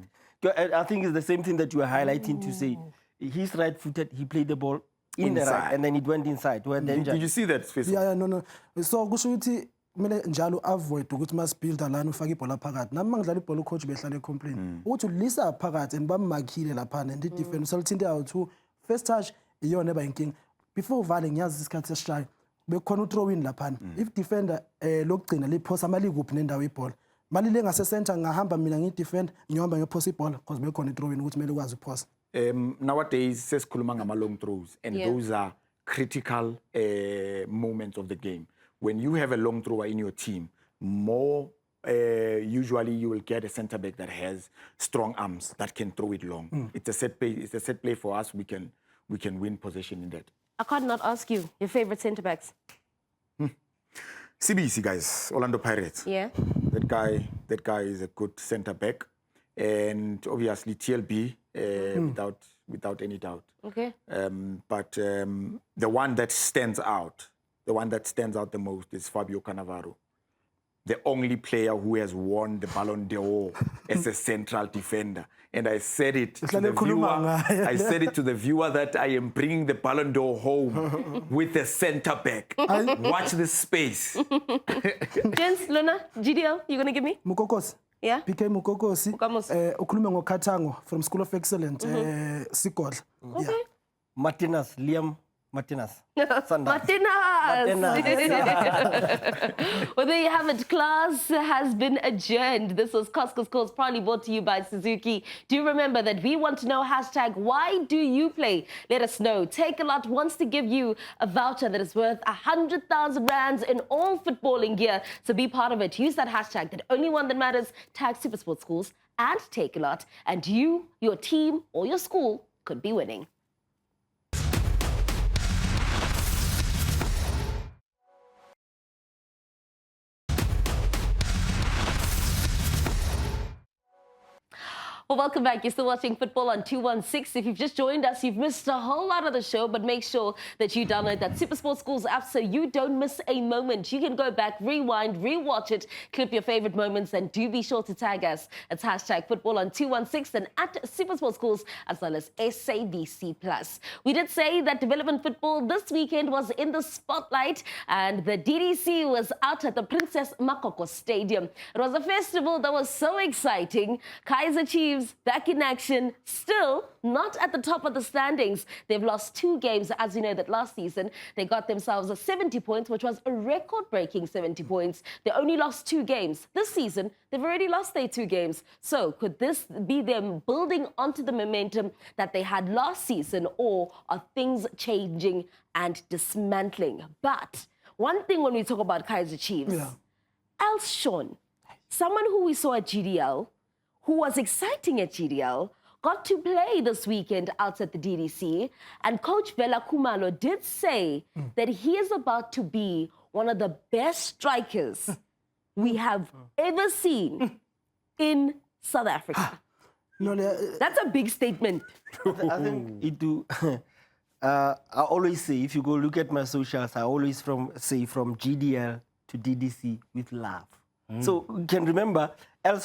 I think it's the same thing that you were highlighting to say. He's right-footed, he played the ball in the right, and then it went inside. Where danger. Did you see that, Swiss? No. So kusho ukuthi kumele njalo avoid ukuthi masibuilda lana ufake ibhola phakathi. Nami mangidlala ibhola ucoach behlale complain. Uthi ulisa phakathi and bammakhile laphana and defense usalithinte out to first touch iyona eba inking. Before uvale ngiyazi isikhathi sesishayo. Bekhona u-throw in laphana. If defender lokugcina liphosa mali kuphi nendawo ibhola. Mali le ngase center ngahamba mina ngidefend ngihamba ngephosa ibhola because bekhona i-throw in ukuthi mele ukwazi ukuphosa. Nowadays, sesikhuluma ngama long throws, and Yeah. those are critical moments of the game. When you have a long thrower in your team, usually you will get a center back that has strong arms that can throw it long. It's a set play. It's a set play for us. We can win possession in that. I can't not ask you your favorite centre backs. CBC guys, Orlando Pirates. Yeah. That guy is a good center back, and obviously TLB without any doubt. Okay. But the one that stands out the most is Fabio Cannavaro, the only player who has won the Ballon d'Or as a central defender. And I said it to the viewer. I said it to the viewer that I am bringing the Ballon d'Or home with a center back. Watch this space. Gents, Luna, GDL, you gonna give me? Mukokosi. Yeah. PK Mukokosi. Mukokosi. Ukhuluma ngoKhatango from School of Excellence Sigodla. Okay. Martinez, Liam Martinez. Martinez. Well, there you have it. Class has been adjourned. This was Costco's Calls, proudly brought to you by Suzuki. Do remember that we want to know hashtag why do you play? Let us know. Takealot wants to give you a voucher that is worth 100,000 rands in all footballing gear. So be part of it. Use that hashtag, that only one that matters. Tag SuperSport Schools and Takealot, and you, your team, or your school could be winning. Well, welcome back. You're still watching Football on 216. If you've just joined us, you've missed a whole lot of the show, but make sure that you download that SuperSport Schools app so you don't miss a moment. You can go back, rewind, rewatch it, clip your favorite moments, and do be sure to tag us. It's hashtag Football on 216 and at SuperSport Schools, as well as SABC+. We did say that development football this weekend was in the spotlight, and the DDC was out at the Princess Makoko Stadium. It was a festival that was so exciting. Kaizer Chiefs back in action, still not at the top of the standings. They've lost 2 games. As you know, that last season, they got themselves a 70 points, which was a record-breaking 70 points. They only lost 2 games. This season, they've already lost their 2 games. So could this be them building onto the momentum that they had last season, or are things changing and dismantling? But one thing when we talk about Kaizer Chiefs, Sean, someone who we saw at GDL, who was exciting at GDL, got to play this weekend out at the DDC. And Coach Vela Kumalo did say that he is about to be one of the best strikers we have ever seen in South Africa. That's a big statement. I think it do. I always say, if you go look at my socials, I always say from GDL to DDC with love. So you can remember,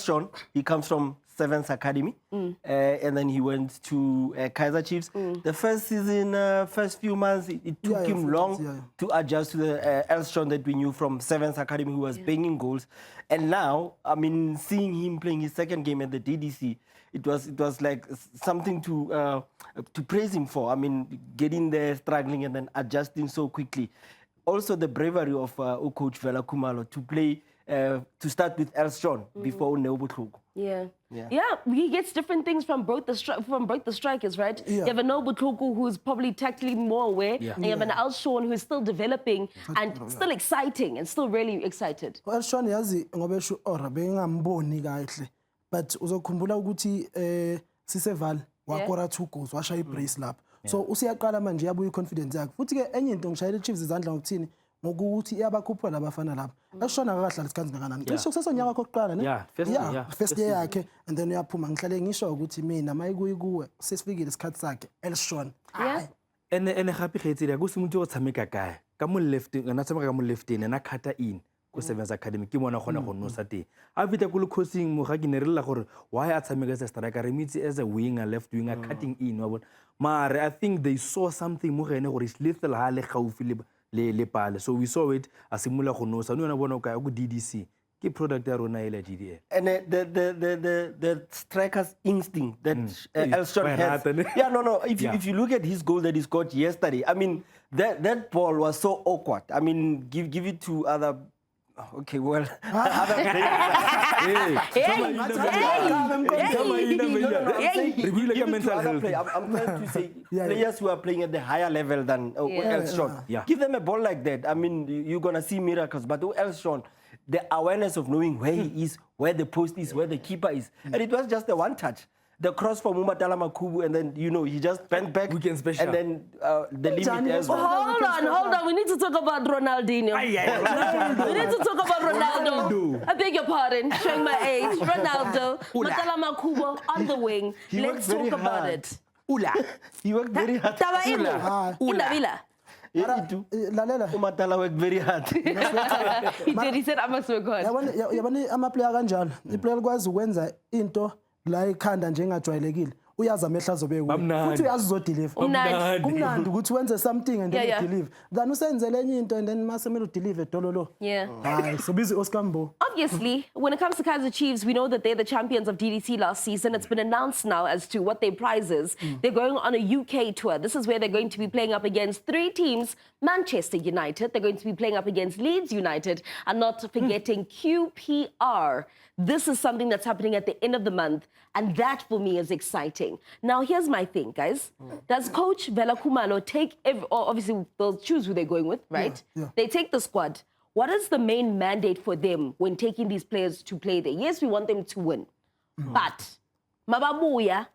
Sean, he comes from Sevens Academy, and then he went to Kaizer Chiefs. The first season, first few months, it took him long to adjust to the Sean that we knew from Sevens Academy, who was banging goals. And now, I mean, seeing him playing his second game at the DDC, it was like something to praise him for. I mean, getting there, struggling, and then adjusting so quickly. Also, the bravery of Coach Vela Kumalo to play. To start with Sean before Neobutloko. Yeah, he gets different things from both the strikers, right? You have a Neobutloko who's probably tactically more aware, and you have an Sean who's still developing and still exciting and still really excited. Sean yazi ngoba esho ora bengamboni kahle, but uzokhumbula ukuthi siseval wakora 2 goals washa ibrace lapha. So usiyaqala manje yabuya confidence yakhe. Futhi ke enye into ngishayela Chiefs izandla ngokuthini ngokuthi iyabakhuphula labafana lapha. Eshona akahlala isikhathi kangakanani. Cishe kusesonyaka wakhe oqala ne? First year yakhe, and then uyaphuma ngihlale ngisho ukuthi mina mayikuyi kuwe sesifikile isikhathi sakhe Elshon. Ene gape kgetsi go se motho o tshameka kae ka mo left na tshameka ka mo left na khata in go Sevens Academy ke mona gona go nosa teng a fita go le coaching mo ga ke ne re lela gore why a tshameka as a striker meets as a winger, left winger, cutting in wa bona mare I think they saw something mo gene gore is lethal ha le gaufi le pale, so we saw it asimula go nosa no yona bona ka go DDC ke product ya rona ile GDL. And the striker's instinct that Elshon has. If you look at his goal that he scored yesterday, I mean that ball was so awkward. I mean give it to other. Okay, well, other players. I'm trying to say players who are playing at the higher level than Elshon. Give them a ball like that. I mean, you're gonna see miracles. But Elshon, the awareness of knowing where he is, where the post is, where the keeper is, and it was just a one touch. The cross from Umatala Makubu, and then, he just bent back. Weekend special. And then the limit as well. Hold on. We need to talk about Ronaldinho. We need to talk about Ronaldo. I beg your pardon, showing my age. Ronaldo, Matala Makubu on the wing. Let's talk about it. He worked very hard. Umatala worked very hard. He did. He said, I must work hard. Yabani ama-player kanjalo. I-player kwazi ukwenza into la ikhanda njengajwayelekile. Uyazi amehla azobe kuwe. Futhi uyazi uzodeliver. Kumnandi ukuthi wenze something and then you deliver. Then usenzele enye into and then masemele udeliver dololo. So busy Oscar Mbo. Obviously, when it comes to Kaizer Chiefs, we know that they're the champions of DDC last season. It's been announced now as to what their prize is. They're going on a UK tour. This is where they're going to be playing up against 3 teams. Manchester United, they're going to be playing up against Leeds United, and not forgetting QPR. This is something that's happening at the end of the month, and that for me is exciting. Now, here's my thing, guys. Does Coach Vela Kumalo take, obviously they'll choose who they're going with, right? They take the squad. What is the main mandate for them when taking these players to play there? Yes, we want them to win. But mababuya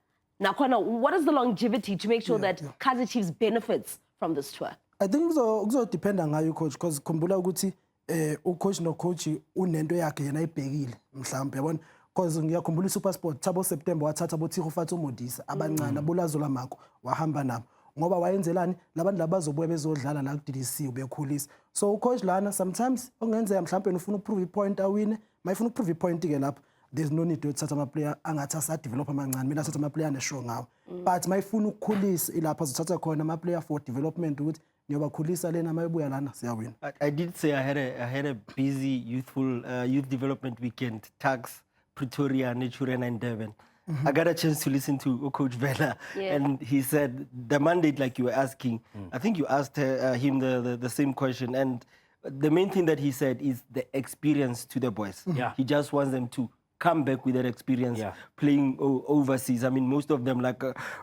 nakhona, what is the longevity to make sure that Kaizer Chiefs benefits from this tour? I think kuzodependa ngayo coach because khumbula ukuthi ucoach nocoach unento yakhe yena ayibhekile mhlawumbe yabona because ngiyakhumbula iSuperSport thabo September wathatha boThixo Fatso Modisa abancane abulazo lamako wahamba nabo ngoba wayenzelani labantu labazobuya bezodlala la ku DDC ubekhulisa so ucoach lana sometimes ongenzeka mhlawumbe ufuna ukuprove ipoint awine mayifuna ukuprove ipoint ke lapho there's no need to thatha ama player angathi asa develop amancane mina thatha ama player neshow ngawo but mayifuna ukukhulisa ilapha azothatha khona ama player for development ukuthi niyobakhulisa lena mayibuya lana siyawina. I did say I had a busy youth development weekend, Tags, Pretoria, Naturena and Durban. I got a chance to listen to Coach Vela, and he said the mandate, like you were asking, I think you asked him the same question, and the main thing that he said is the experience to the boys. He just wants them to come back with that experience playing overseas. I mean, most of them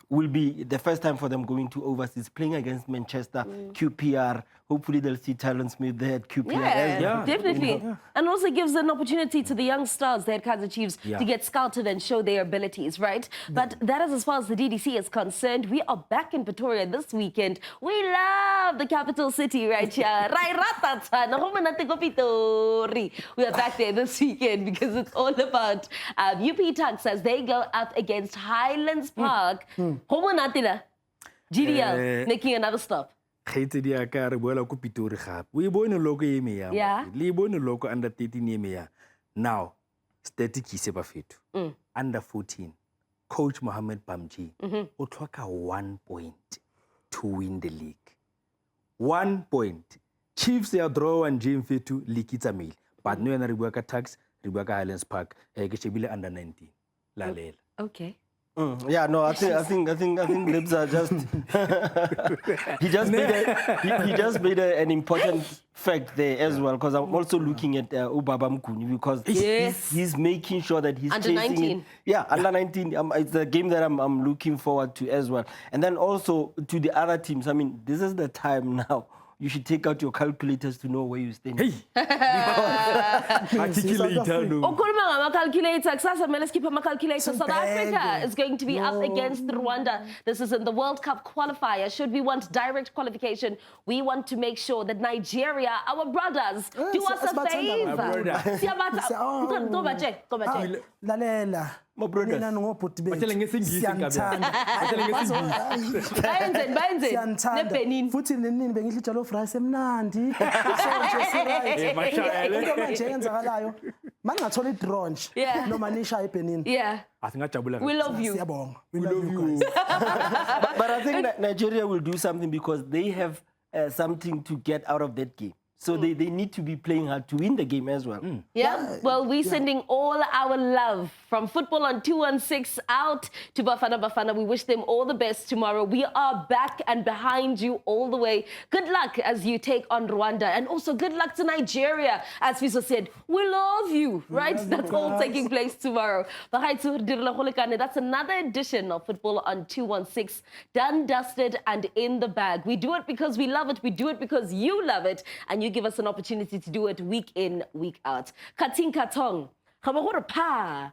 will be the first time for them going to overseas, playing against Manchester, QPR. Hopefully they'll see Talon Smith there at QPR. Definitely. And also gives an opportunity to the young stars there at Kaizer Chiefs to get scouted and show their abilities, right? But that is as far as the DDC is concerned. We are back in Pretoria this weekend. We love the capital city right here. We are back there this weekend because it's all about UP Tuks as they go up against Highlands Park. GDL making another stop. Kgaitsedi ya ka re boela ko Pitori gape o e bone loko e me ya le bone loko under 13 e me ya now static ise ba fetu under 14 coach Mohammed Bamji o tlhoka 1 point to win the league 1 point Chiefs ya draw and Jim fetu league itsamile but no yana re bua ka Tuks re bua ka Highlands Park ke shebile under 19 la lela. Okay. Yeah, no, I think Libs are just he just made an important fact there as well, because I'm also looking at Ubaba Mkuni because he's making sure that he's under chasing 19. it. Yeah, under 19. It's the game that I'm looking forward to as well. And then also to the other teams. I mean, this is the time now. You should take out your calculators to know where you stand. Hey! Calculator. Let's keep my calculator. South Africa is going to be up against Rwanda. This is in the World Cup qualifier. Should we want direct qualification, we want to make sure that Nigeria, our brothers, do us a favor. Lalela. My brothers. Futhi nenini bengidla ijalo fries emnandi. Manje yenzakalayo. Mangathola idronch noma nisha eBenin. We love you. We love you. But I think Nigeria will do something because they have something to get out of that game. So they need to be playing hard to win the game as well. Well, we're sending all our love from Football on 216 out to Bafana Bafana. We wish them all the best tomorrow. We are back and behind you all the way. Good luck as you take on Rwanda. And also good luck to Nigeria. As Fiso said, we love you, right? That's all taking place tomorrow. That's another edition of Football on 216. Done, dusted, and in the bag. We do it because we love it. We do it because you love it. And you give us an opportunity to do it week in, week out. Kating katong. Pa.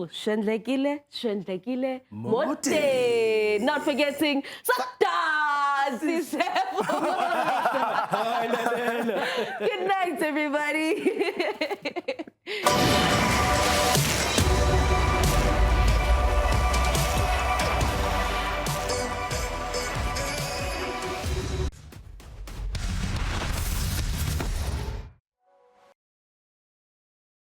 Shendlekile, Shendlekile, Mote. Not forgetting Sata. Good night, everybody.